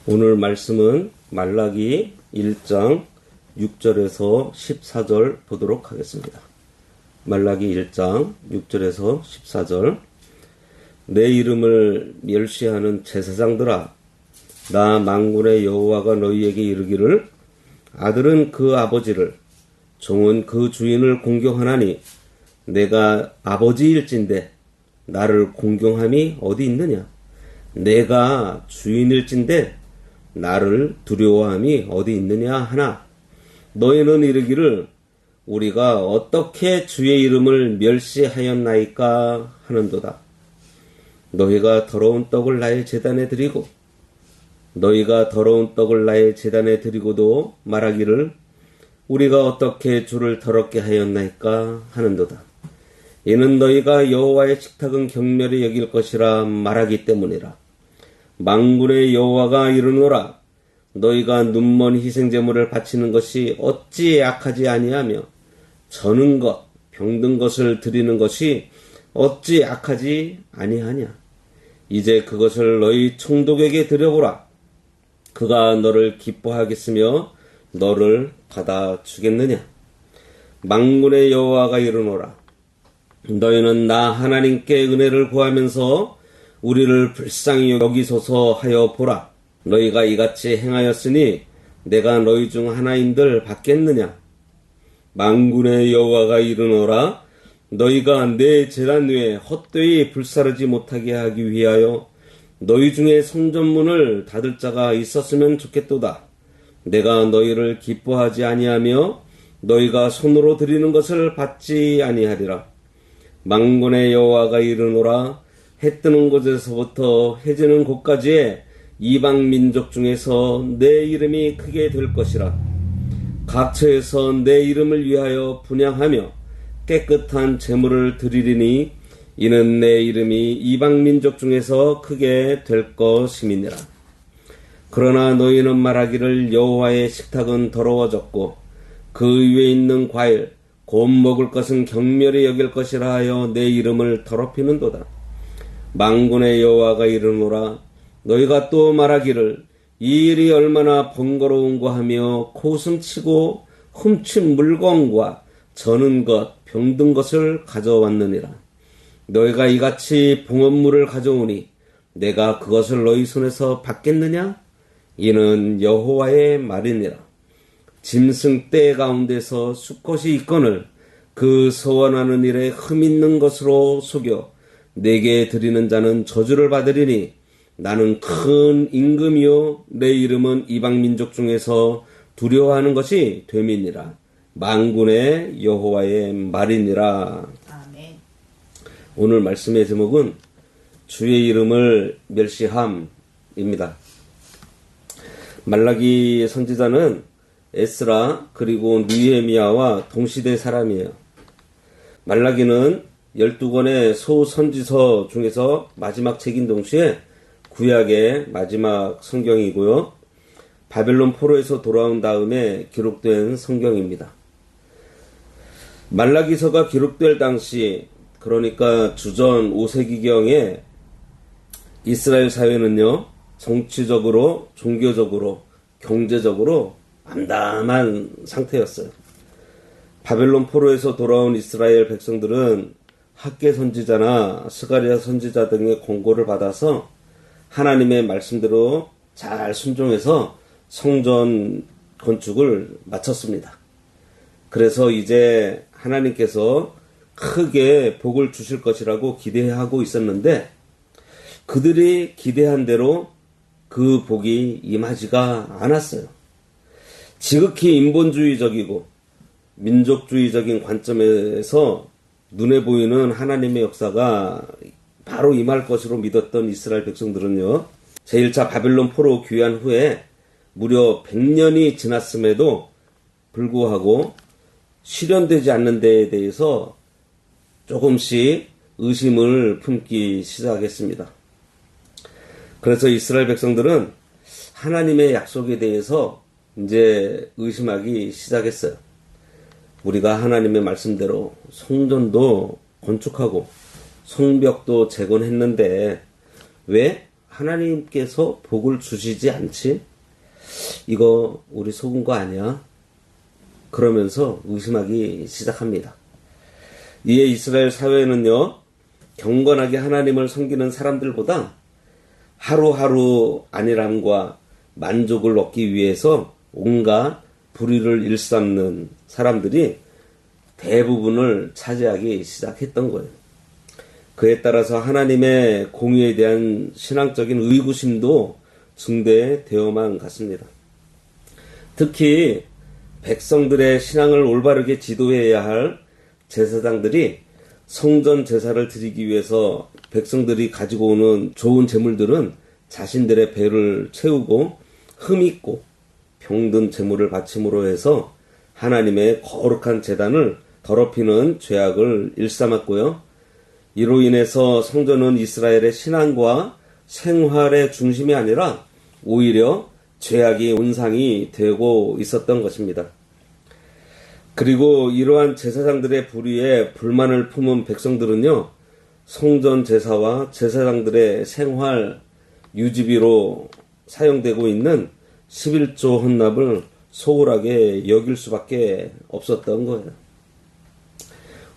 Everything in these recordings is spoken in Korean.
오늘 말씀은 말라기 1장 6절에서 14절 보도록 하겠습니다. 말라기 1장 6절에서 14절. 내 이름을 멸시하는 제사장들아, 나 만군의 여호와가 너희에게 이르기를, 아들은 그 아버지를, 종은 그 주인을 공경하나니 내가 아버지일진데 나를 공경함이 어디 있느냐? 내가 주인일진데 나를 두려워함이 어디 있느냐 하나, 너희는 이르기를 우리가 어떻게 주의 이름을 멸시하였나이까 하는도다. 너희가 더러운 떡을 나의 제단에 드리고 드리고도 말하기를 우리가 어떻게 주를 더럽게 하였나이까 하는도다. 이는 너희가 여호와의 식탁은 경멸히 여길 것이라 말하기 때문이라. 만군의 여호와가 이르노라, 너희가 눈먼 희생제물을 바치는 것이 어찌 악하지 아니하며 저는 것, 병든 것을 드리는 것이 어찌 악하지 아니하냐. 이제 그것을 너희 총독에게 드려보라. 그가 너를 기뻐하겠으며 너를 받아주겠느냐. 만군의 여호와가 이르노라, 너희는 나 하나님께 은혜를 구하면서 우리를 불쌍히 여기소서 하여 보라. 너희가 이같이 행하였으니 내가 너희 중 하나인들 받겠느냐. 만군의 여호와가 이르노라, 너희가 내 제단 위에 헛되이 불사르지 못하게 하기 위하여 너희 중에 성전문을 닫을 자가 있었으면 좋겠도다. 내가 너희를 기뻐하지 아니하며 너희가 손으로 드리는 것을 받지 아니하리라. 만군의 여호와가 이르노라, 해 뜨는 곳에서부터 해 지는 곳까지의 이방 민족 중에서 내 이름이 크게 될 것이라. 각처에서 내 이름을 위하여 분향하며 깨끗한 제물을 드리리니 이는 내 이름이 이방 민족 중에서 크게 될 것임이니라. 그러나 너희는 말하기를 여호와의 식탁은 더러워졌고 그 위에 있는 과일 곧 먹을 것은 경멸히 여길 것이라 하여 내 이름을 더럽히는도다. 만군의 여호와가 이르노라, 너희가 또 말하기를 이 일이 얼마나 번거로운가 하며 코웃음치고 훔친 물건과 저는 것, 병든 것을 가져왔느니라. 너희가 이같이 봉헌물을 가져오니 내가 그것을 너희 손에서 받겠느냐? 이는 여호와의 말이니라. 짐승 떼 가운데서 수컷이 있거늘 그 서원하는 일에 흠 있는 것으로 속여 내게 드리는 자는 저주를 받으리니 나는 큰 임금이요 내 이름은 이방 민족 중에서 두려워하는 것이 됨이니라. 만군의 여호와의 말이니라. 아멘. 오늘 말씀의 제목은 주의 이름을 멸시함입니다. 말라기 선지자는 에스라 그리고 느헤미야와 동시대 사람이에요. 말라기는 12권의 소선지서 중에서 마지막 책인 동시에 구약의 마지막 성경이고요. 바벨론 포로에서 돌아온 다음에 기록된 성경입니다. 말라기서가 기록될 당시, 그러니까 주전 5세기경에 이스라엘 사회는요, 정치적으로, 종교적으로, 경제적으로 암담한 상태였어요. 바벨론 포로에서 돌아온 이스라엘 백성들은 학개 선지자나 스가랴 선지자 등의 권고를 받아서 하나님의 말씀대로 잘 순종해서 성전 건축을 마쳤습니다. 그래서 이제 하나님께서 크게 복을 주실 것이라고 기대하고 있었는데 그들이 기대한 대로 그 복이 임하지가 않았어요. 지극히 인본주의적이고 민족주의적인 관점에서 눈에 보이는 하나님의 역사가 바로 임할 것으로 믿었던 이스라엘 백성들은요, 제1차 바벨론 포로 귀환 후에 무려 100년이 지났음에도 불구하고 실현되지 않는 데에 대해서 조금씩 의심을 품기 시작했습니다. 그래서 이스라엘 백성들은 하나님의 약속에 대해서 이제 의심하기 시작했어요. 우리가 하나님의 말씀대로 성전도 건축하고 성벽도 재건했는데 왜 하나님께서 복을 주시지 않지? 이거 우리 속은 거 아니야? 그러면서 의심하기 시작합니다. 이에 이스라엘 사회에는요, 경건하게 하나님을 섬기는 사람들보다 하루하루 안일함과 만족을 얻기 위해서 온갖 불의를 일삼는 사람들이 대부분을 차지하기 시작했던 거예요. 그에 따라서 하나님의 공의에 대한 신앙적인 의구심도 증대되어만 갔습니다. 특히 백성들의 신앙을 올바르게 지도해야 할 제사장들이 성전 제사를 드리기 위해서 백성들이 가지고 오는 좋은 제물들은 자신들의 배를 채우고 흠있고 병든 제물을 바침으로 해서 하나님의 거룩한 제단을 더럽히는 죄악을 일삼았고요. 이로 인해서 성전은 이스라엘의 신앙과 생활의 중심이 아니라 오히려 죄악의 온상이 되고 있었던 것입니다. 그리고 이러한 제사장들의 불의에 불만을 품은 백성들은요, 성전 제사와 제사장들의 생활 유지비로 사용되고 있는 11조 헌납을 소홀하게 여길 수밖에 없었던 거예요.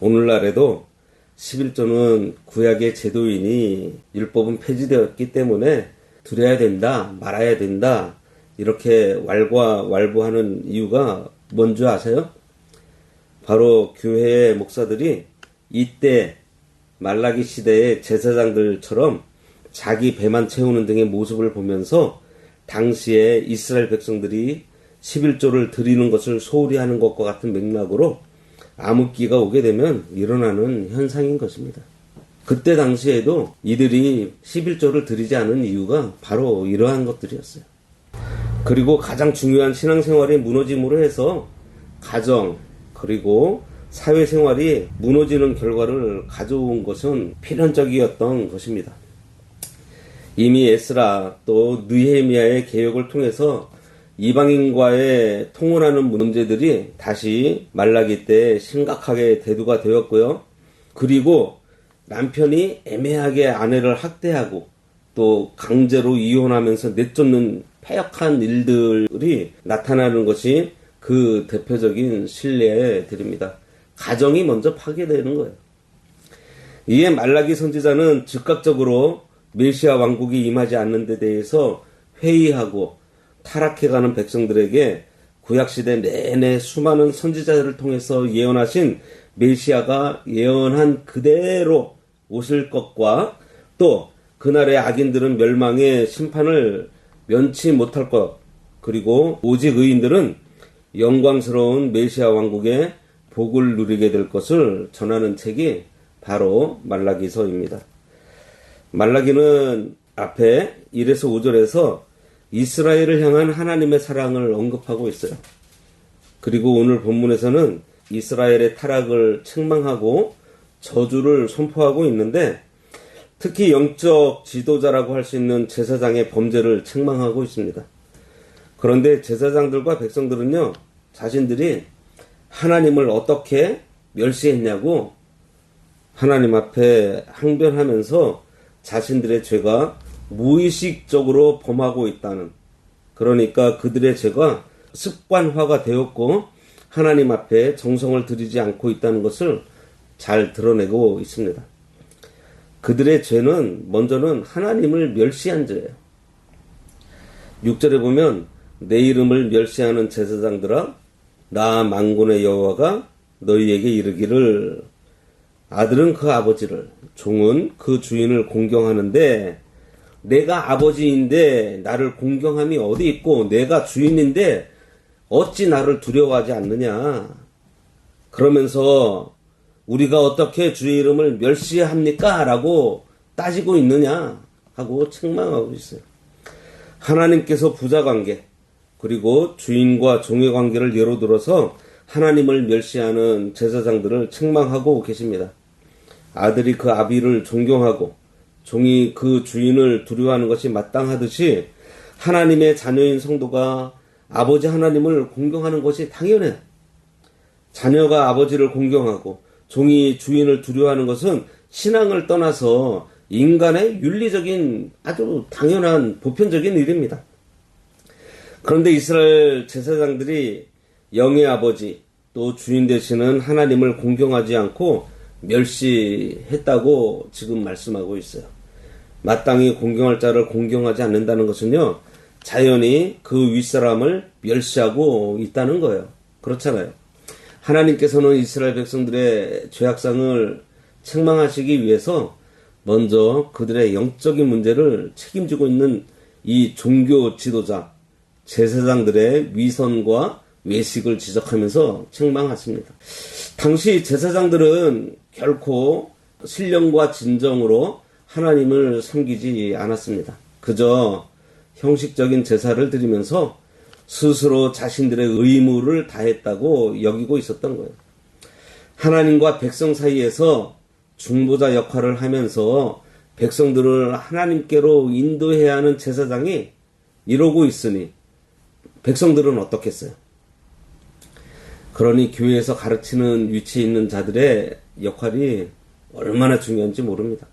오늘날에도 11조는 구약의 제도이니 율법은 폐지되었기 때문에 드려야 된다, 말아야 된다, 이렇게 왈가왈부하는 이유가 뭔지 아세요? 바로 교회의 목사들이 이때 말라기 시대의 제사장들처럼 자기 배만 채우는 등의 모습을 보면서 당시에 이스라엘 백성들이 11조를 드리는 것을 소홀히 하는 것과 같은 맥락으로 암흑기가 오게 되면 일어나는 현상인 것입니다. 그때 당시에도 이들이 11조를 드리지 않은 이유가 바로 이러한 것들이었어요. 그리고 가장 중요한 신앙생활이 무너짐으로 해서 가정 그리고 사회생활이 무너지는 결과를 가져온 것은 필연적이었던 것입니다. 이미 에스라 또 느헤미야의 개혁을 통해서 이방인과의 통혼하는 문제들이 다시 말라기 때 심각하게 대두가 되었고요. 그리고 남편이 애매하게 아내를 학대하고 또 강제로 이혼하면서 내쫓는 패역한 일들이 나타나는 것이 그 대표적인 신뢰들입니다. 가정이 먼저 파괴되는 거예요. 이에 말라기 선지자는 즉각적으로 메시아 왕국이 임하지 않는 데 대해서 회의하고 타락해가는 백성들에게 구약시대 내내 수많은 선지자들을 통해서 예언하신 메시아가 예언한 그대로 오실 것과 또 그날의 악인들은 멸망의 심판을 면치 못할 것, 그리고 오직 의인들은 영광스러운 메시아 왕국의 복을 누리게 될 것을 전하는 책이 바로 말라기서입니다. 말라기는 앞에 1에서 5절에서 이스라엘을 향한 하나님의 사랑을 언급하고 있어요. 그리고 오늘 본문에서는 이스라엘의 타락을 책망하고 저주를 선포하고 있는데 특히 영적 지도자라고 할 수 있는 제사장의 범죄를 책망하고 있습니다. 그런데 제사장들과 백성들은요, 자신들이 하나님을 어떻게 멸시했냐고 하나님 앞에 항변하면서 자신들의 죄가 무의식적으로 범하고 있다는, 그러니까 그들의 죄가 습관화가 되었고 하나님 앞에 정성을 들이지 않고 있다는 것을 잘 드러내고 있습니다. 그들의 죄는 먼저는 하나님을 멸시한 죄예요. 6절에 보면 내 이름을 멸시하는 제사장들아 나 만군의 여호와가 너희에게 이르기를 아들은 그 아버지를 종은 그 주인을 공경하는데 내가 아버지인데 나를 공경함이 어디 있고 내가 주인인데 어찌 나를 두려워하지 않느냐. 그러면서 우리가 어떻게 주의 이름을 멸시합니까? 라고 따지고 있느냐 하고 책망하고 있어요. 하나님께서 부자관계 그리고 주인과 종의 관계를 예로 들어서 하나님을 멸시하는 제사장들을 책망하고 계십니다. 아들이 그 아비를 존경하고 종이 그 주인을 두려워하는 것이 마땅하듯이 하나님의 자녀인 성도가 아버지 하나님을 공경하는 것이 당연해요. 자녀가 아버지를 공경하고 종이 주인을 두려워하는 것은 신앙을 떠나서 인간의 윤리적인 아주 당연한 보편적인 일입니다. 그런데 이스라엘 제사장들이 영의 아버지 또 주인 되시는 하나님을 공경하지 않고 멸시했다고 지금 말씀하고 있어요. 마땅히 공경할 자를 공경하지 않는다는 것은요, 자연히 그 윗사람을 멸시하고 있다는 거예요. 그렇잖아요. 하나님께서는 이스라엘 백성들의 죄악상을 책망하시기 위해서 먼저 그들의 영적인 문제를 책임지고 있는 이 종교 지도자, 제사장들의 위선과 외식을 지적하면서 책망하십니다. 당시 제사장들은 결코 신령과 진정으로 하나님을 섬기지 않았습니다. 그저 형식적인 제사를 드리면서 스스로 자신들의 의무를 다했다고 여기고 있었던 거예요. 하나님과 백성 사이에서 중보자 역할을 하면서 백성들을 하나님께로 인도해야 하는 제사장이 이러고 있으니 백성들은 어떻겠어요? 그러니 교회에서 가르치는 위치에 있는 자들의 역할이 얼마나 중요한지 모릅니다.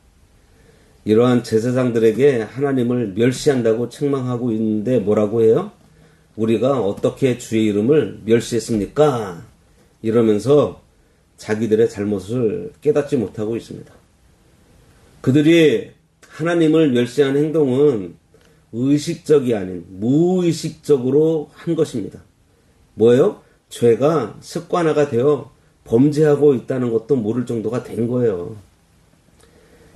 이러한 제사장들에게 하나님을 멸시한다고 책망하고 있는데 뭐라고 해요? 우리가 어떻게 주의 이름을 멸시했습니까? 이러면서 자기들의 잘못을 깨닫지 못하고 있습니다. 그들이 하나님을 멸시한 행동은 의식적이 아닌 무의식적으로 한 것입니다. 뭐예요? 죄가 습관화가 되어 범죄하고 있다는 것도 모를 정도가 된 거예요.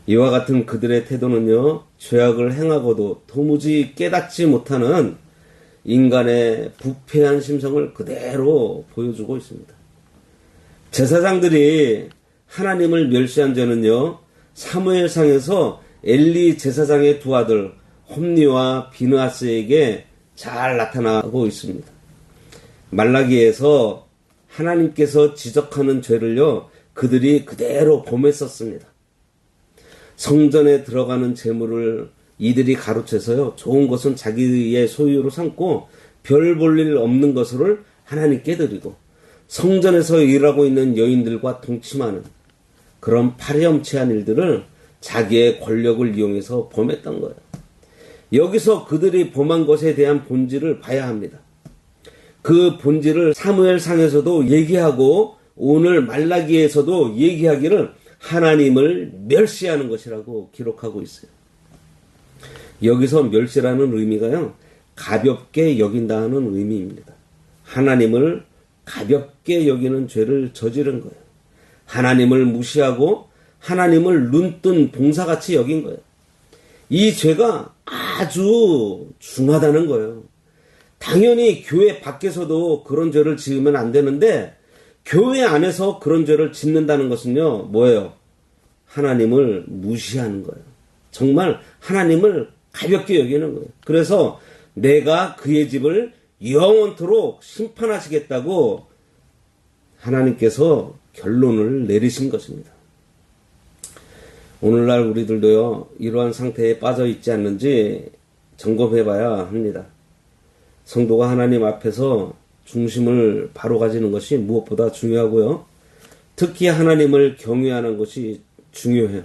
이와 같은 그들의 태도는요, 죄악을 행하고도 도무지 깨닫지 못하는 인간의 부패한 심성을 그대로 보여주고 있습니다. 제사장들이 하나님을 멸시한 죄는요, 사무엘상에서 엘리 제사장의 두 아들 홈니와 비느하스에게 잘 나타나고 있습니다. 말라기에서 하나님께서 지적하는 죄를요, 그들이 그대로 범했었습니다. 성전에 들어가는 제물을 이들이 가로채서요, 좋은 것은 자기의 소유로 삼고 별 볼 일 없는 것을 하나님께 드리고 성전에서 일하고 있는 여인들과 동침하는 그런 파렴치한 일들을 자기의 권력을 이용해서 범했던 거예요. 여기서 그들이 범한 것에 대한 본질을 봐야 합니다. 그 본질을 사무엘상에서도 얘기하고 오늘 말라기에서도 얘기하기를 하나님을 멸시하는 것이라고 기록하고 있어요. 여기서 멸시라는 의미가요, 가볍게 여긴다는 의미입니다. 하나님을 가볍게 여기는 죄를 저지른 거예요. 하나님을 무시하고 하나님을 눈뜬 봉사같이 여긴 거예요. 이 죄가 아주 중하다는 거예요. 당연히 교회 밖에서도 그런 죄를 지으면 안 되는데 교회 안에서 그런 죄를 짓는다는 것은요, 뭐예요? 하나님을 무시하는 거예요. 정말 하나님을 가볍게 여기는 거예요. 그래서 내가 그의 집을 영원토록 심판하시겠다고 하나님께서 결론을 내리신 것입니다. 오늘날 우리들도요, 이러한 상태에 빠져 있지 않는지 점검해 봐야 합니다. 성도가 하나님 앞에서 중심을 바로 가지는 것이 무엇보다 중요하고요. 특히 하나님을 경외하는 것이 중요해요.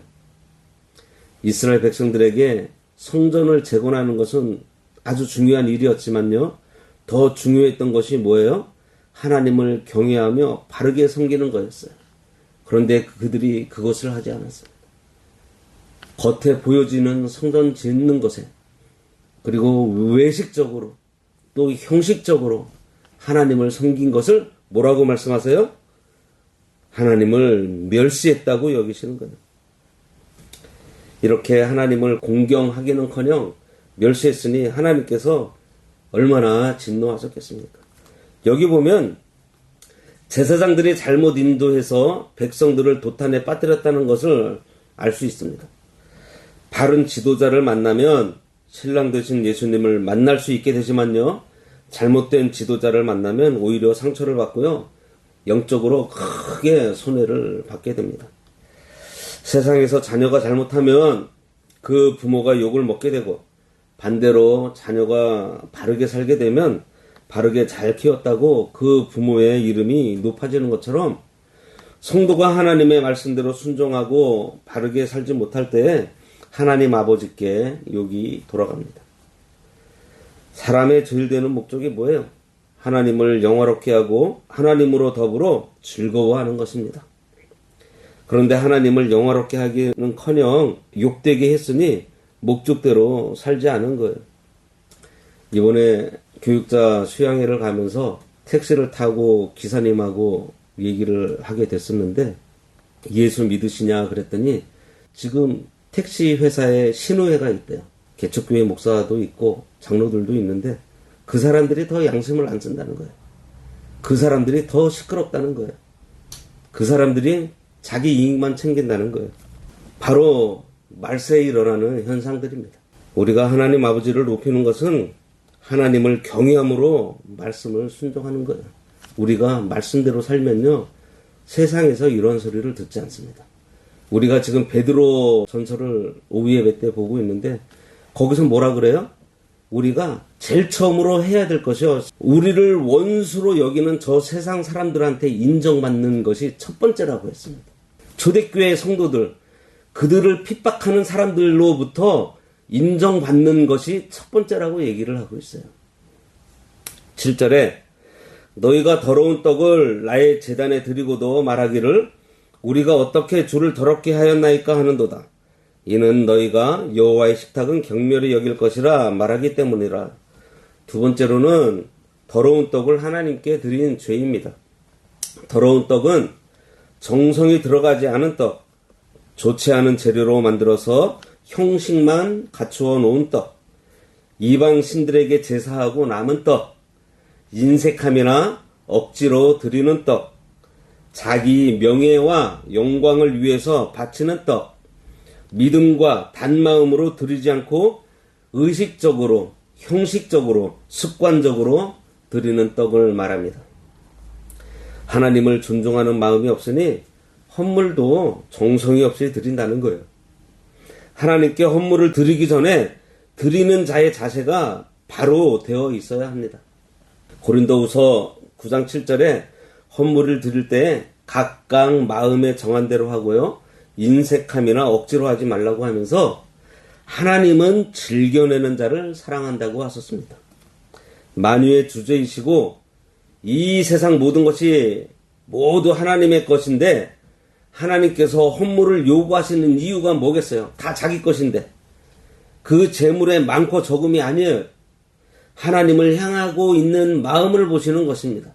이스라엘 백성들에게 성전을 재건하는 것은 아주 중요한 일이었지만요. 더 중요했던 것이 뭐예요? 하나님을 경외하며 바르게 섬기는 거였어요. 그런데 그들이 그것을 하지 않았어요. 겉에 보여지는 성전 짓는 것에, 그리고 외식적으로 또 형식적으로 하나님을 섬긴 것을 뭐라고 말씀하세요? 하나님을 멸시했다고 여기시는 거예요. 이렇게 하나님을 공경하기는커녕 멸시했으니 하나님께서 얼마나 진노하셨겠습니까? 여기 보면 제사장들이 잘못 인도해서 백성들을 도탄에 빠뜨렸다는 것을 알 수 있습니다. 바른 지도자를 만나면 신랑 되신 예수님을 만날 수 있게 되지만요, 잘못된 지도자를 만나면 오히려 상처를 받고요, 영적으로 크게 손해를 받게 됩니다. 세상에서 자녀가 잘못하면 그 부모가 욕을 먹게 되고, 반대로 자녀가 바르게 살게 되면 바르게 잘 키웠다고 그 부모의 이름이 높아지는 것처럼, 성도가 하나님의 말씀대로 순종하고 바르게 살지 못할 때 하나님 아버지께 욕이 돌아갑니다. 사람의 죄되는 목적이 뭐예요? 하나님을 영화롭게 하고 하나님으로 더불어 즐거워하는 것입니다. 그런데 하나님을 영화롭게 하기는커녕 욕되게 했으니 목적대로 살지 않은 거예요. 이번에 교육자 수양회를 가면서 택시를 타고 기사님하고 얘기를 하게 됐었는데 예수 믿으시냐 그랬더니 지금 택시 회사에 신우회가 있대요. 개척교회 목사도 있고 장로들도 있는데 그 사람들이 더 양심을 안 쓴다는 거예요. 그 사람들이 더 시끄럽다는 거예요. 그 사람들이 자기 이익만 챙긴다는 거예요. 바로 말세에 일어나는 현상들입니다. 우리가 하나님 아버지를 높이는 것은 하나님을 경외함으로 말씀을 순종하는 거예요. 우리가 말씀대로 살면요, 세상에서 이런 소리를 듣지 않습니다. 우리가 지금 베드로 전서를 오후 예배 때 보고 있는데 거기서 뭐라 그래요? 우리가 제일 처음으로 해야 될 것이요, 우리를 원수로 여기는 저 세상 사람들한테 인정받는 것이 첫 번째라고 했습니다. 초대교회 성도들, 그들을 핍박하는 사람들로부터 인정받는 것이 첫 번째라고 얘기를 하고 있어요. 7절에 너희가 더러운 떡을 나의 제단에 드리고도 말하기를 우리가 어떻게 주를 더럽게 하였나이까 하는도다. 이는 너희가 여호와의 식탁은 경멸히 여길 것이라 말하기 때문이라. 두 번째로는 더러운 떡을 하나님께 드린 죄입니다. 더러운 떡은 정성이 들어가지 않은 떡, 좋지 않은 재료로 만들어서 형식만 갖추어 놓은 떡, 이방 신들에게 제사하고 남은 떡, 인색함이나 억지로 드리는 떡, 자기 명예와 영광을 위해서 바치는 떡, 믿음과 단마음으로 드리지 않고 의식적으로, 형식적으로, 습관적으로 드리는 떡을 말합니다. 하나님을 존중하는 마음이 없으니 헌물도 정성이 없이 드린다는 거예요. 하나님께 헌물을 드리기 전에 드리는 자의 자세가 바로 되어 있어야 합니다. 고린도후서 9장 7절에 헌물을 드릴 때 각각 마음에 정한 대로 하고요, 인색함이나 억지로 하지 말라고 하면서 하나님은 즐겨내는 자를 사랑한다고 하셨습니다. 만유의 주제이시고 이 세상 모든 것이 모두 하나님의 것인데 하나님께서 헌물을 요구하시는 이유가 뭐겠어요? 다 자기 것인데. 그 재물의 많고 적음이 아니에요. 하나님을 향하고 있는 마음을 보시는 것입니다.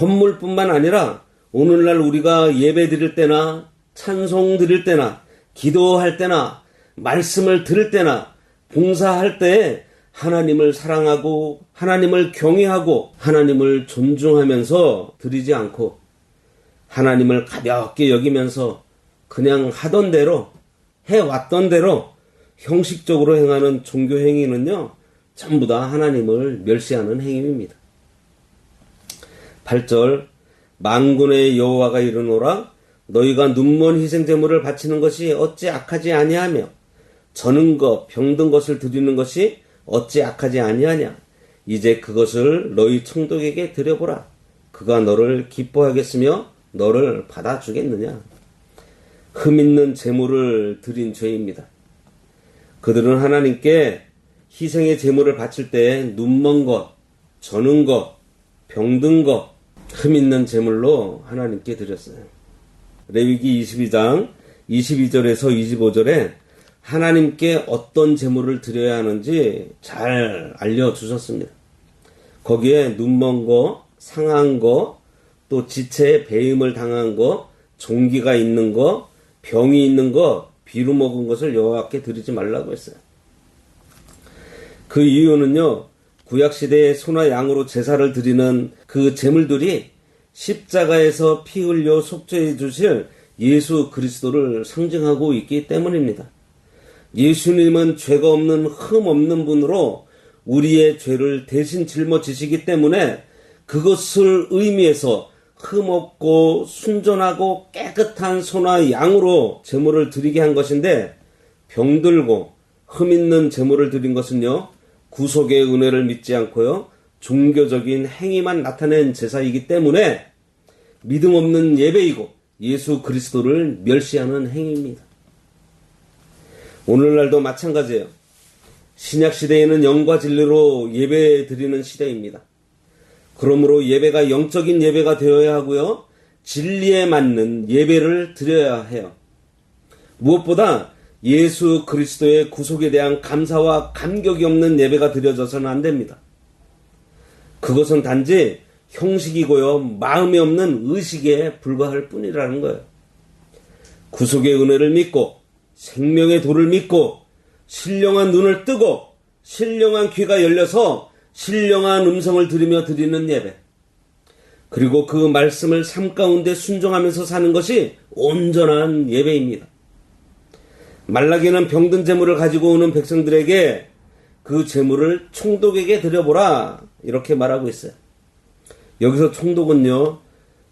헌물뿐만 아니라 오늘날 우리가 예배 드릴 때나 찬송 드릴 때나 기도할 때나 말씀을 들을 때나 봉사할 때에 하나님을 사랑하고 하나님을 경외하고 하나님을 존중하면서 드리지 않고 하나님을 가볍게 여기면서 그냥 하던 대로 해왔던 대로 형식적으로 행하는 종교 행위는요, 전부 다 하나님을 멸시하는 행위입니다. 8절 만군의 여호와가 이르노라 너희가 눈먼 희생제물을 바치는 것이 어찌 악하지 아니하며 저는 것 병든 것을 드리는 것이 어찌 악하지 아니하냐. 이제 그것을 너희 청독에게 드려보라. 그가 너를 기뻐하겠으며 너를 받아주겠느냐. 흠 있는 제물을 드린 죄입니다. 그들은 하나님께 희생의 제물을 바칠 때 눈먼 것, 저는 것, 병든 것, 흠 있는 제물로 하나님께 드렸어요. 레위기 22장 22절에서 25절에 하나님께 어떤 제물을 드려야 하는지 잘 알려주셨습니다. 거기에 눈먼 거, 상한 거, 또 지체에 배임을 당한 거, 종기가 있는 거, 병이 있는 거, 비루 먹은 것을 여호와께 드리지 말라고 했어요. 그 이유는요, 구약시대에 소나 양으로 제사를 드리는 그 제물들이 십자가에서 피 흘려 속죄해 주실 예수 그리스도를 상징하고 있기 때문입니다. 예수님은 죄가 없는 흠 없는 분으로 우리의 죄를 대신 짊어지시기 때문에 그것을 의미해서 흠 없고 순전하고 깨끗한 소나 양으로 제물을 드리게 한 것인데, 병들고 흠 있는 제물을 드린 것은요, 구속의 은혜를 믿지 않고요, 종교적인 행위만 나타낸 제사이기 때문에 믿음 없는 예배이고 예수 그리스도를 멸시하는 행위입니다. 오늘날도 마찬가지예요. 신약 시대에는 영과 진리로 예배 드리는 시대입니다. 그러므로 예배가 영적인 예배가 되어야 하고요. 진리에 맞는 예배를 드려야 해요. 무엇보다 예수 그리스도의 구속에 대한 감사와 감격이 없는 예배가 드려져서는 안 됩니다. 그것은 단지 형식이고요. 마음이 없는 의식에 불과할 뿐이라는 거예요. 구속의 은혜를 믿고 생명의 도를 믿고 신령한 눈을 뜨고 신령한 귀가 열려서 신령한 음성을 들으며 드리는 예배. 그리고 그 말씀을 삶 가운데 순종하면서 사는 것이 온전한 예배입니다. 말라기는 병든 재물을 가지고 오는 백성들에게 그 재물을 총독에게 드려보라 이렇게 말하고 있어요. 여기서 총독은요,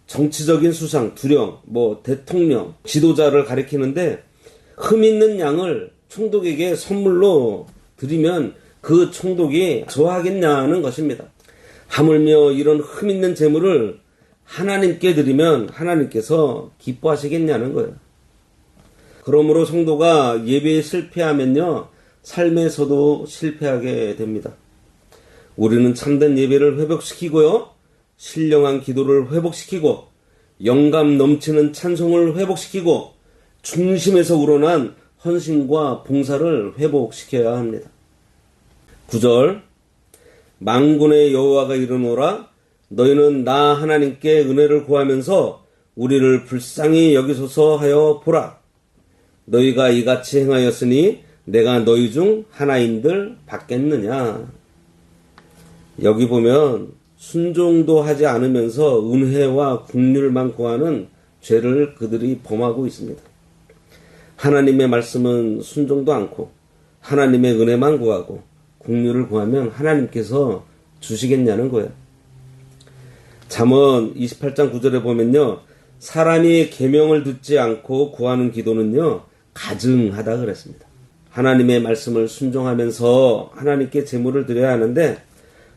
정치적인 수상, 두령, 대통령, 지도자를 가리키는데 흠 있는 양을 총독에게 선물로 드리면 그 총독이 좋아하겠냐는 것입니다. 하물며 이런 흠 있는 재물을 하나님께 드리면 하나님께서 기뻐하시겠냐는 거예요. 그러므로 성도가 예배에 실패하면요, 삶에서도 실패하게 됩니다. 우리는 참된 예배를 회복시키고요, 신령한 기도를 회복시키고 영감 넘치는 찬송을 회복시키고 중심에서 우러난 헌신과 봉사를 회복시켜야 합니다. 9절 만군의 여호와가 이르노라 너희는 나 하나님께 은혜를 구하면서 우리를 불쌍히 여기소서 하여 보라. 너희가 이같이 행하였으니 내가 너희 중 하나인들 받겠느냐. 여기 보면 순종도 하지 않으면서 은혜와 긍휼만 구하는 죄를 그들이 범하고 있습니다. 하나님의 말씀은 순종도 않고 하나님의 은혜만 구하고 긍휼을 구하면 하나님께서 주시겠냐는 거예요. 잠언 28장 9절에 보면요, 사람이 계명을 듣지 않고 구하는 기도는요 가증하다 그랬습니다. 하나님의 말씀을 순종하면서 하나님께 제물을 드려야 하는데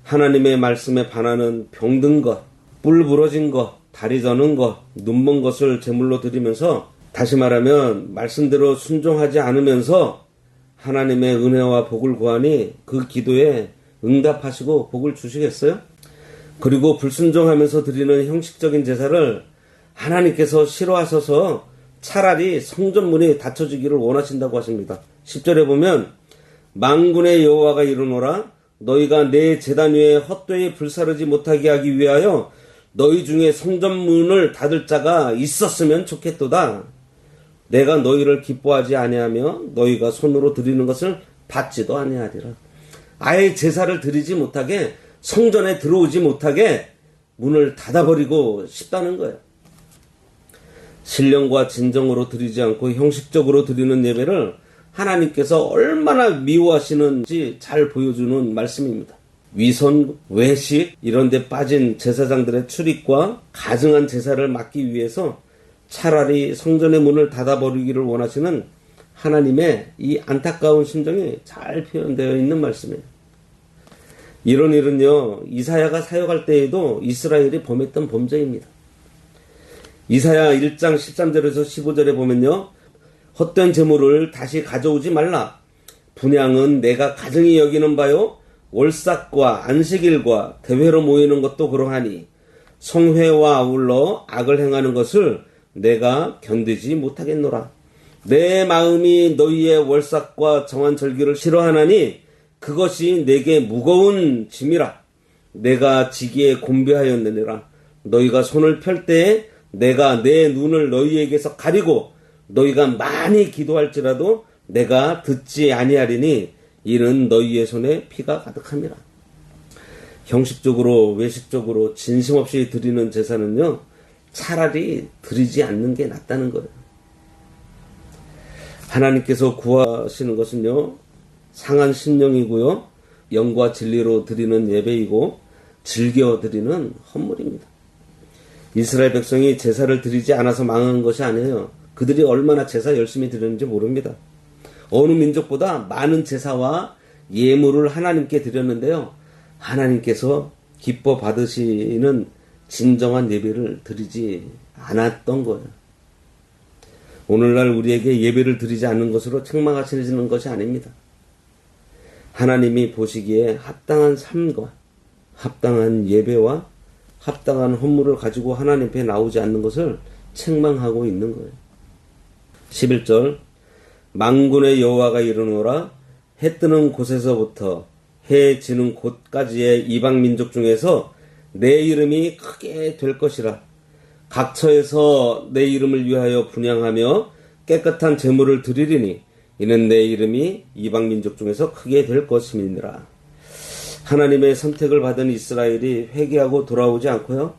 하나님의 말씀에 반하는 병든 것, 뿔 부러진 것, 다리 저는 것, 눈먼 것을 제물로 드리면서, 다시 말하면 말씀대로 순종하지 않으면서 하나님의 은혜와 복을 구하니 그 기도에 응답하시고 복을 주시겠어요? 그리고 불순종하면서 드리는 형식적인 제사를 하나님께서 싫어하셔서 차라리 성전문이 닫혀지기를 원하신다고 하십니다. 10절에 보면 만군의 여호와가 이르노라 너희가 내 제단 위에 헛되이 불사르지 못하게 하기 위하여 너희 중에 성전문을 닫을 자가 있었으면 좋겠도다. 내가 너희를 기뻐하지 아니하며 너희가 손으로 드리는 것을 받지도 아니하리라. 아예 제사를 드리지 못하게, 성전에 들어오지 못하게 문을 닫아버리고 싶다는 거예요. 신령과 진정으로 드리지 않고 형식적으로 드리는 예배를 하나님께서 얼마나 미워하시는지 잘 보여주는 말씀입니다. 위선, 외식 이런 데 빠진 제사장들의 출입과 가증한 제사를 막기 위해서 차라리 성전의 문을 닫아버리기를 원하시는 하나님의 이 안타까운 심정이 잘 표현되어 있는 말씀이에요. 이런 일은요, 이사야가 사역할 때에도 이스라엘이 범했던 범죄입니다. 이사야 1장 13절에서 15절에 보면요, 헛된 재물을 다시 가져오지 말라. 분향은 내가 가증히 여기는 바요, 월삭과 안식일과 대회로 모이는 것도 그러하니 성회와 아울러 악을 행하는 것을 내가 견디지 못하겠노라. 내 마음이 너희의 월삭과 정한 절기를 싫어하나니 그것이 내게 무거운 짐이라. 내가 지기에 곤비하였느니라. 너희가 손을 펼 때에 내가 내 눈을 너희에게서 가리고 너희가 많이 기도할지라도 내가 듣지 아니하리니 이는 너희의 손에 피가 가득함이라. 형식적으로 외식적으로 진심 없이 드리는 제사는요, 차라리 드리지 않는 게 낫다는 거예요. 하나님께서 구하시는 것은요, 상한 신령이고요, 영과 진리로 드리는 예배이고 즐겨 드리는 헌물입니다. 이스라엘 백성이 제사를 드리지 않아서 망한 것이 아니에요. 그들이 얼마나 제사 열심히 드렸는지 모릅니다. 어느 민족보다 많은 제사와 예물을 하나님께 드렸는데요, 하나님께서 기뻐 받으시는 진정한 예배를 드리지 않았던 거예요. 오늘날 우리에게 예배를 드리지 않는 것으로 책망하시는 것이 아닙니다. 하나님이 보시기에 합당한 삶과 합당한 예배와 합당한 헌물을 가지고 하나님 앞에 나오지 않는 것을 책망하고 있는 거예요. 11절 만군의 여호와가 이르노라 해 뜨는 곳에서부터 해 지는 곳까지의 이방 민족 중에서 내 이름이 크게 될 것이라. 각처에서 내 이름을 위하여 분향하며 깨끗한 제물을 드리리니 이는 내 이름이 이방 민족 중에서 크게 될 것임이니라. 하나님의 선택을 받은 이스라엘이 회개하고 돌아오지 않고요,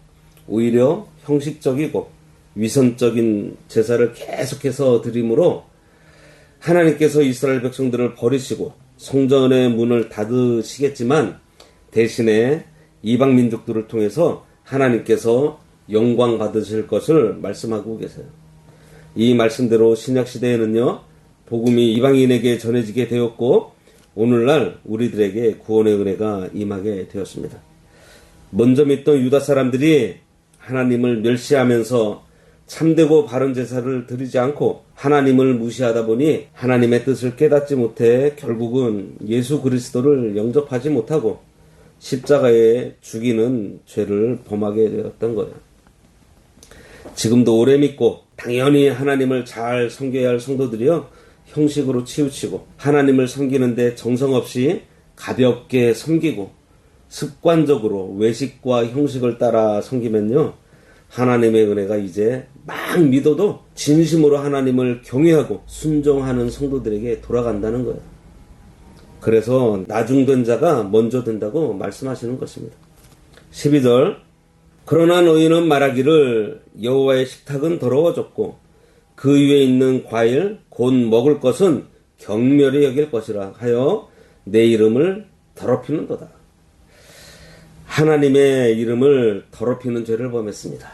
오히려 형식적이고 위선적인 제사를 계속해서 드림으로 하나님께서 이스라엘 백성들을 버리시고 성전의 문을 닫으시겠지만 대신에 이방 민족들을 통해서 하나님께서 영광 받으실 것을 말씀하고 계세요. 이 말씀대로 신약 시대에는요, 복음이 이방인에게 전해지게 되었고 오늘날 우리들에게 구원의 은혜가 임하게 되었습니다. 먼저 믿던 유다 사람들이 하나님을 멸시하면서 참되고 바른 제사를 드리지 않고 하나님을 무시하다 보니 하나님의 뜻을 깨닫지 못해 결국은 예수 그리스도를 영접하지 못하고 십자가에 죽이는 죄를 범하게 되었던 거예요. 지금도 오래 믿고 당연히 하나님을 잘 섬겨야 할 성도들이요, 형식으로 치우치고 하나님을 섬기는데 정성없이 가볍게 섬기고 습관적으로 외식과 형식을 따라 섬기면요, 하나님의 은혜가 이제 막 믿어도 진심으로 하나님을 경외하고 순종하는 성도들에게 돌아간다는 거예요. 그래서 나중된 자가 먼저 된다고 말씀하시는 것입니다. 12절 그러나 너희는 말하기를 여호와의 식탁은 더러워졌고 그 위에 있는 과일 곧 먹을 것은 경멸히 여길 것이라 하여 내 이름을 더럽히는도다. 하나님의 이름을 더럽히는 죄를 범했습니다.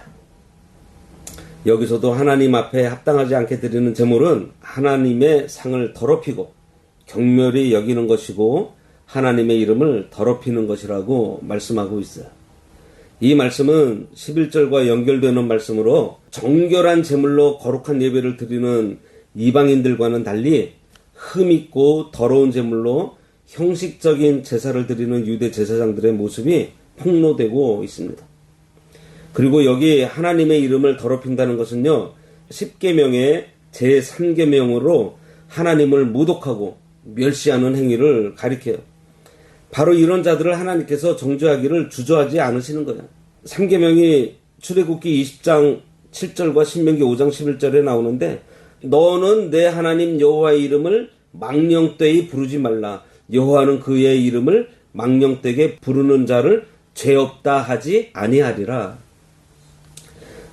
여기서도 하나님 앞에 합당하지 않게 드리는 제물은 하나님의 상을 더럽히고 경멸히 여기는 것이고 하나님의 이름을 더럽히는 것이라고 말씀하고 있어요. 이 말씀은 11절과 연결되는 말씀으로 정결한 제물로 거룩한 예배를 드리는 이방인들과는 달리 흠있고 더러운 제물로 형식적인 제사를 드리는 유대 제사장들의 모습이 폭로되고 있습니다. 그리고 여기 하나님의 이름을 더럽힌다는 것은요, 10계명의 제3계명으로 하나님을 모독하고 멸시하는 행위를 가리켜요. 바로 이런 자들을 하나님께서 정죄하기를 주저하지 않으시는 거예요. 3계명이 출애굽기 20장 7절과 신명기 5장 11절에 나오는데 너는 내 하나님 여호와의 이름을 망령되이 부르지 말라. 여호와는 그의 이름을 망령되게 부르는 자를 죄 없다 하지 아니하리라.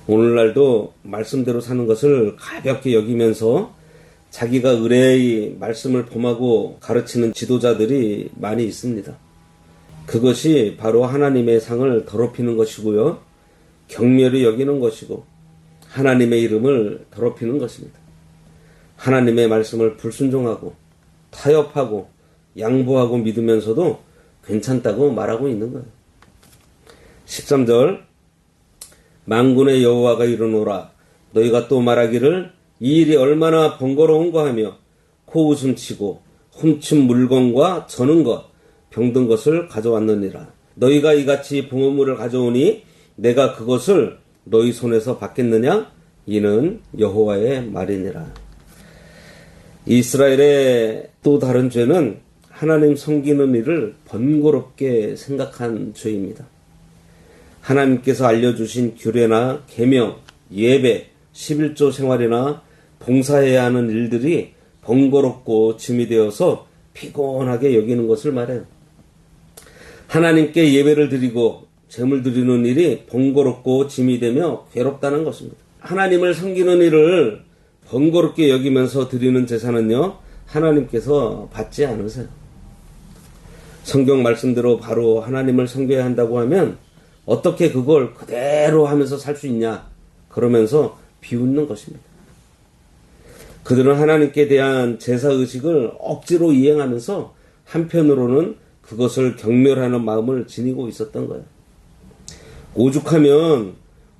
오늘날도 말씀대로 사는 것을 가볍게 여기면서 자기가 의뢰의 말씀을 범하고 가르치는 지도자들이 많이 있습니다. 그것이 바로 하나님의 상을 더럽히는 것이고요, 경멸히 여기는 것이고 하나님의 이름을 더럽히는 것입니다. 하나님의 말씀을 불순종하고 타협하고 양보하고 믿으면서도 괜찮다고 말하고 있는 거예요. 13절 만군의 여호와가 이르노라 너희가 또 말하기를 이 일이 얼마나 번거로운가 하며 코웃음치고 훔친 물건과 저는 것 병든 것을 가져왔느니라. 너희가 이같이 봉헌물을 가져오니 내가 그것을 너희 손에서 받겠느냐? 이는 여호와의 말이니라. 이스라엘의 또 다른 죄는 하나님 섬기는 일을 번거롭게 생각한 죄입니다. 하나님께서 알려주신 규례나 계명, 예배, 11조 생활이나 봉사해야 하는 일들이 번거롭고 짐이 되어서 피곤하게 여기는 것을 말해요. 하나님께 예배를 드리고 제물 드리는 일이 번거롭고 짐이 되며 괴롭다는 것입니다. 하나님을 섬기는 일을 번거롭게 여기면서 드리는 제사는요, 하나님께서 받지 않으세요. 성경 말씀대로 바로 하나님을 섬겨야 한다고 하면 어떻게 그걸 그대로 하면서 살 수 있냐, 그러면서 비웃는 것입니다. 그들은 하나님께 대한 제사의식을 억지로 이행하면서 한편으로는 그것을 경멸하는 마음을 지니고 있었던 거예요. 오죽하면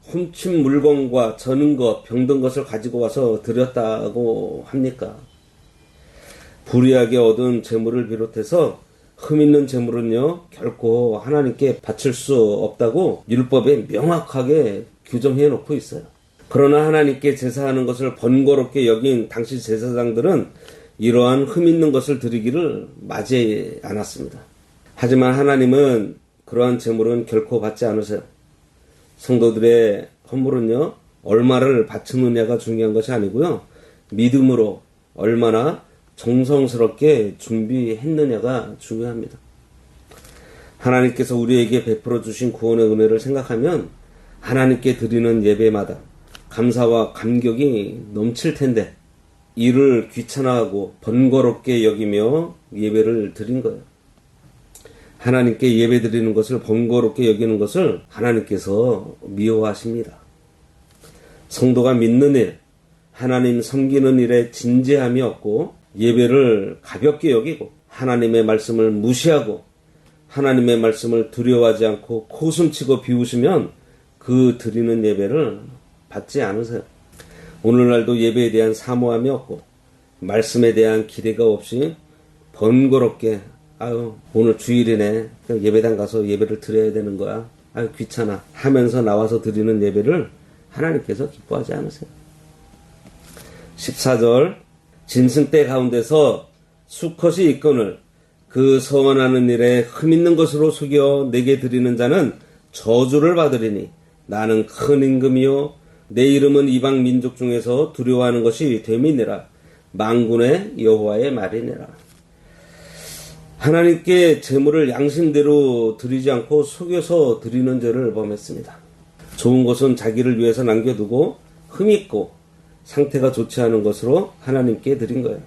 훔친 물건과 저는 것, 병든 것을 가지고 와서 드렸다고 합니까? 불의하게 얻은 재물을 비롯해서 흠있는 재물은요, 결코 하나님께 바칠 수 없다고 율법에 명확하게 규정해 놓고 있어요. 그러나 하나님께 제사하는 것을 번거롭게 여긴 당시 제사장들은 이러한 흠있는 것을 드리기를 맞이 않았습니다. 하지만 하나님은 그러한 재물은 결코 받지 않으세요. 성도들의 헌물은요, 얼마를 바치느냐가 중요한 것이 아니고요, 믿음으로 얼마나 정성스럽게 준비했느냐가 중요합니다. 하나님께서 우리에게 베풀어 주신 구원의 은혜를 생각하면 하나님께 드리는 예배마다 감사와 감격이 넘칠 텐데 이를 귀찮아하고 번거롭게 여기며 예배를 드린 거예요. 하나님께 예배 드리는 것을 번거롭게 여기는 것을 하나님께서 미워하십니다. 성도가 믿는 일, 하나님 섬기는 일에 진지함이 없고 예배를 가볍게 여기고 하나님의 말씀을 무시하고 하나님의 말씀을 두려워하지 않고 코숨치고 비웃으면 그 드리는 예배를 받지 않으세요. 오늘날도 예배에 대한 사모함이 없고 말씀에 대한 기대가 없이 번거롭게 오늘 주일이네, 예배당 가서 예배를 드려야 되는 거야, 귀찮아 하면서 나와서 드리는 예배를 하나님께서 기뻐하지 않으세요. 14절 진승 때 가운데서 수컷이 있거늘 그 서원하는 일에 흠있는 것으로 속여 내게 드리는 자는 저주를 받으리니 나는 큰 임금이요 내 이름은 이방 민족 중에서 두려워하는 것이 됨이니라. 만군의 여호와의 말이니라. 하나님께 제물을 양심대로 드리지 않고 속여서 드리는 죄를 범했습니다. 좋은 것은 자기를 위해서 남겨두고 흠있고 상태가 좋지 않은 것으로 하나님께 드린 거예요.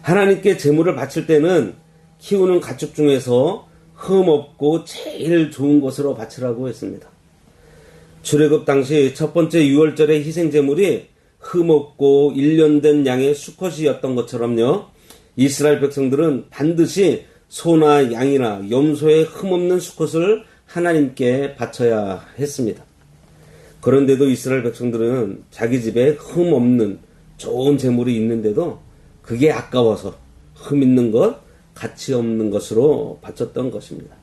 하나님께 제물을 바칠 때는 키우는 가축 중에서 흠없고 제일 좋은 것으로 바치라고 했습니다. 출애굽 당시 첫 번째 유월절의 희생제물이 흠없고 1년 된 양의 수컷이었던 것처럼요, 이스라엘 백성들은 반드시 소나 양이나 염소의 흠없는 수컷을 하나님께 바쳐야 했습니다. 그런데도 이스라엘 백성들은 자기 집에 흠없는 좋은 제물이 있는데도 그게 아까워서 흠 있는 것, 가치 없는 것으로 바쳤던 것입니다.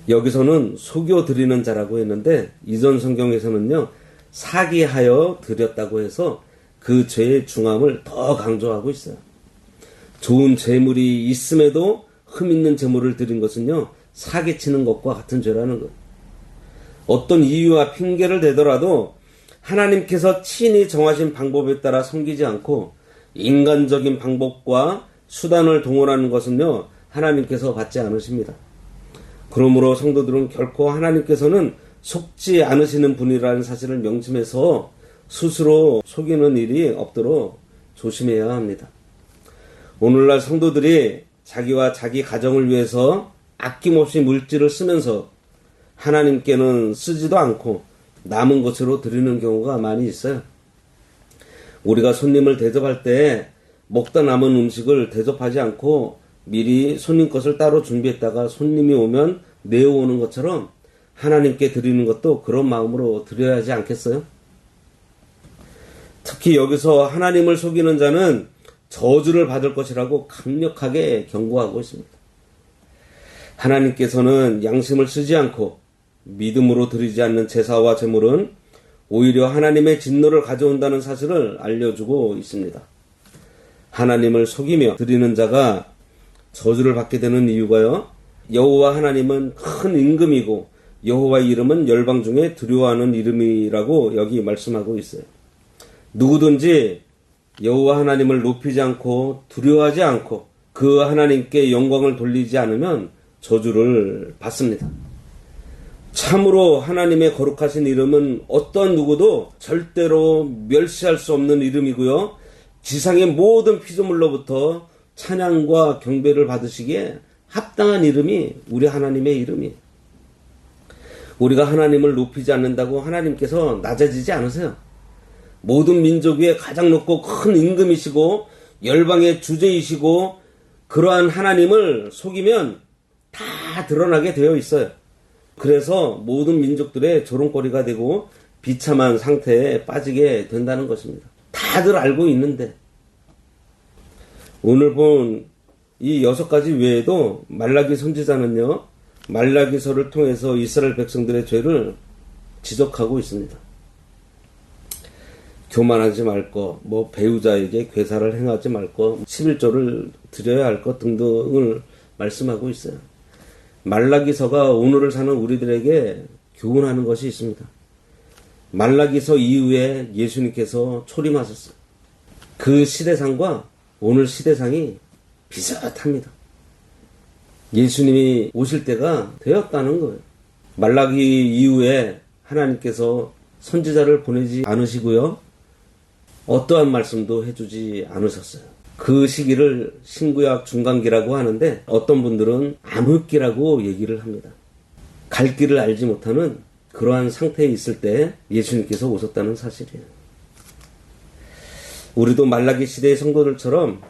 여기서는 속여 드리는 자라고 했는데 이전 성경에서는요, 사기하여 드렸다고 해서 그 죄의 중함을 더 강조하고 있어요. 좋은 재물이 있음에도 흠 있는 재물을 드린 것은요, 사기치는 것과 같은 죄라는 거예요. 어떤 이유와 핑계를 대더라도 하나님께서 친히 정하신 방법에 따라 섬기지 않고 인간적인 방법과 수단을 동원하는 것은요, 하나님께서 받지 않으십니다. 그러므로 성도들은 결코 하나님께서는 속지 않으시는 분이라는 사실을 명심해서 스스로 속이는 일이 없도록 조심해야 합니다. 오늘날 성도들이 자기와 자기 가정을 위해서 아낌없이 물질을 쓰면서 하나님께는 쓰지도 않고 남은 것으로 드리는 경우가 많이 있어요. 우리가 손님을 대접할 때 먹다 남은 음식을 대접하지 않고 미리 손님 것을 따로 준비했다가 손님이 오면 내어오는 것처럼 하나님께 드리는 것도 그런 마음으로 드려야 하지 않겠어요? 특히 여기서 하나님을 속이는 자는 저주를 받을 것이라고 강력하게 경고하고 있습니다. 하나님께서는 양심을 쓰지 않고 믿음으로 드리지 않는 제사와 제물은 오히려 하나님의 진노를 가져온다는 사실을 알려주고 있습니다. 하나님을 속이며 드리는 자가 저주를 받게 되는 이유가요, 여호와 하나님은 큰 임금이고 여호와의 이름은 열방 중에 두려워하는 이름이라고 여기 말씀하고 있어요. 누구든지 여호와 하나님을 높이지 않고 두려워하지 않고 그 하나님께 영광을 돌리지 않으면 저주를 받습니다. 참으로 하나님의 거룩하신 이름은 어떤 누구도 절대로 멸시할 수 없는 이름이고요, 지상의 모든 피조물로부터 찬양과 경배를 받으시기에 합당한 이름이 우리 하나님의 이름이에요. 우리가 하나님을 높이지 않는다고 하나님께서 낮아지지 않으세요. 모든 민족 위에 가장 높고 큰 임금이시고 열방의 주제이시고 그러한 하나님을 속이면 다 드러나게 되어 있어요. 그래서 모든 민족들의 조롱거리가 되고 비참한 상태에 빠지게 된다는 것입니다. 다들 알고 있는데 오늘 본 이 6가지 외에도 말라기 선지자는요, 말라기서를 통해서 이스라엘 백성들의 죄를 지적하고 있습니다. 교만하지 말 것, 배우자에게 괴사를 행하지 말 것, 11조를 드려야 할 것 등등을 말씀하고 있어요. 말라기서가 오늘을 사는 우리들에게 교훈하는 것이 있습니다. 말라기서 이후에 예수님께서 초림하셨어요. 그 시대상과 오늘 시대상이 비슷합니다. 예수님이 오실 때가 되었다는 거예요. 말라기 이후에 하나님께서 선지자를 보내지 않으시고요, 어떠한 말씀도 해주지 않으셨어요. 그 시기를 신구약 중간기라고 하는데 어떤 분들은 암흑기라고 얘기를 합니다. 갈 길을 알지 못하는 그러한 상태에 있을 때 예수님께서 오셨다는 사실이에요. 우리도 말라기 시대의 성도들처럼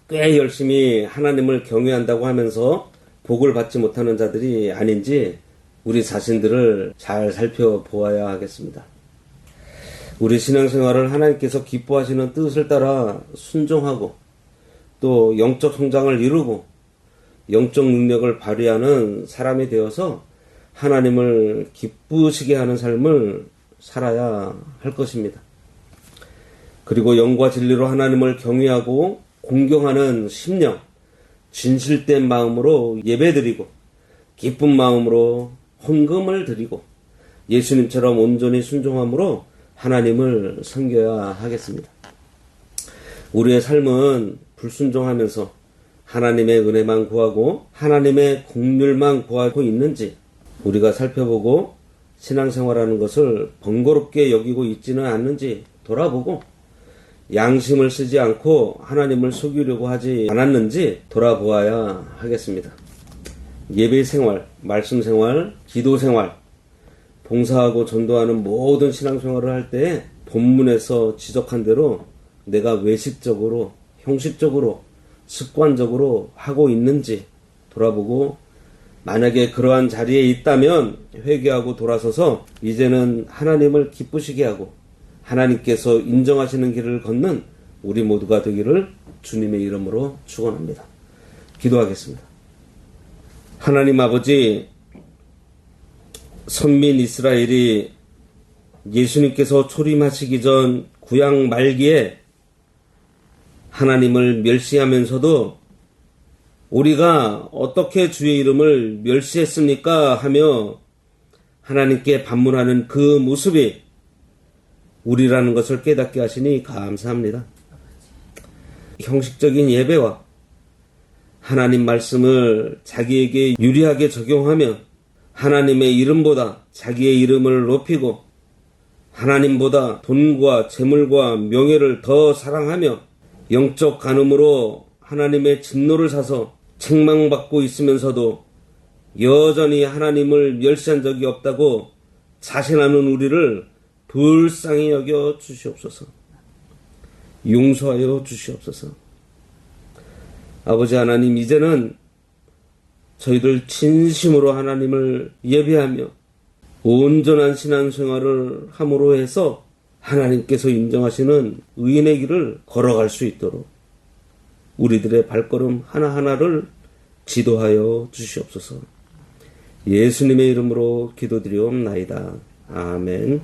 꽤 열심히 하나님을 경외한다고 하면서 복을 받지 못하는 자들이 아닌지 우리 자신들을 잘 살펴보아야 하겠습니다. 우리 신앙생활을 하나님께서 기뻐하시는 뜻을 따라 순종하고 또 영적 성장을 이루고 영적 능력을 발휘하는 사람이 되어서 하나님을 기쁘시게 하는 삶을 살아야 할 것입니다. 그리고 영과 진리로 하나님을 경외하고 공경하는 심령, 진실된 마음으로 예배드리고 기쁜 마음으로 헌금을 드리고 예수님처럼 온전히 순종함으로 하나님을 섬겨야 하겠습니다. 우리의 삶은 불순종하면서 하나님의 은혜만 구하고 하나님의 긍휼만 구하고 있는지 우리가 살펴보고 신앙생활하는 것을 번거롭게 여기고 있지는 않는지 돌아보고 양심을 쓰지 않고 하나님을 속이려고 하지 않았는지 돌아보아야 하겠습니다. 예배생활, 말씀생활, 기도생활, 봉사하고 전도하는 모든 신앙생활을 할 때 본문에서 지적한 대로 내가 외식적으로, 형식적으로, 습관적으로 하고 있는지 돌아보고 만약에 그러한 자리에 있다면 회개하고 돌아서서 이제는 하나님을 기쁘시게 하고 하나님께서 인정하시는 길을 걷는 우리 모두가 되기를 주님의 이름으로 축원합니다. 기도하겠습니다. 하나님 아버지, 선민 이스라엘이 예수님께서 초림하시기 전 구약 말기에 하나님을 멸시하면서도 우리가 어떻게 주의 이름을 멸시했습니까? 하며 하나님께 반문하는 그 모습이 우리라는 것을 깨닫게 하시니 감사합니다. 형식적인 예배와 하나님 말씀을 자기에게 유리하게 적용하며 하나님의 이름보다 자기의 이름을 높이고 하나님보다 돈과 재물과 명예를 더 사랑하며 영적 간음으로 하나님의 진노를 사서 책망받고 있으면서도 여전히 하나님을 멸시한 적이 없다고 자신하는 우리를 불쌍히 여겨 주시옵소서. 용서하여 주시옵소서. 아버지 하나님, 이제는 저희들 진심으로 하나님을 예배하며 온전한 신앙생활을 함으로 해서 하나님께서 인정하시는 의인의 길을 걸어갈 수 있도록 우리들의 발걸음 하나하나를 지도하여 주시옵소서. 예수님의 이름으로 기도드리옵나이다. 아멘.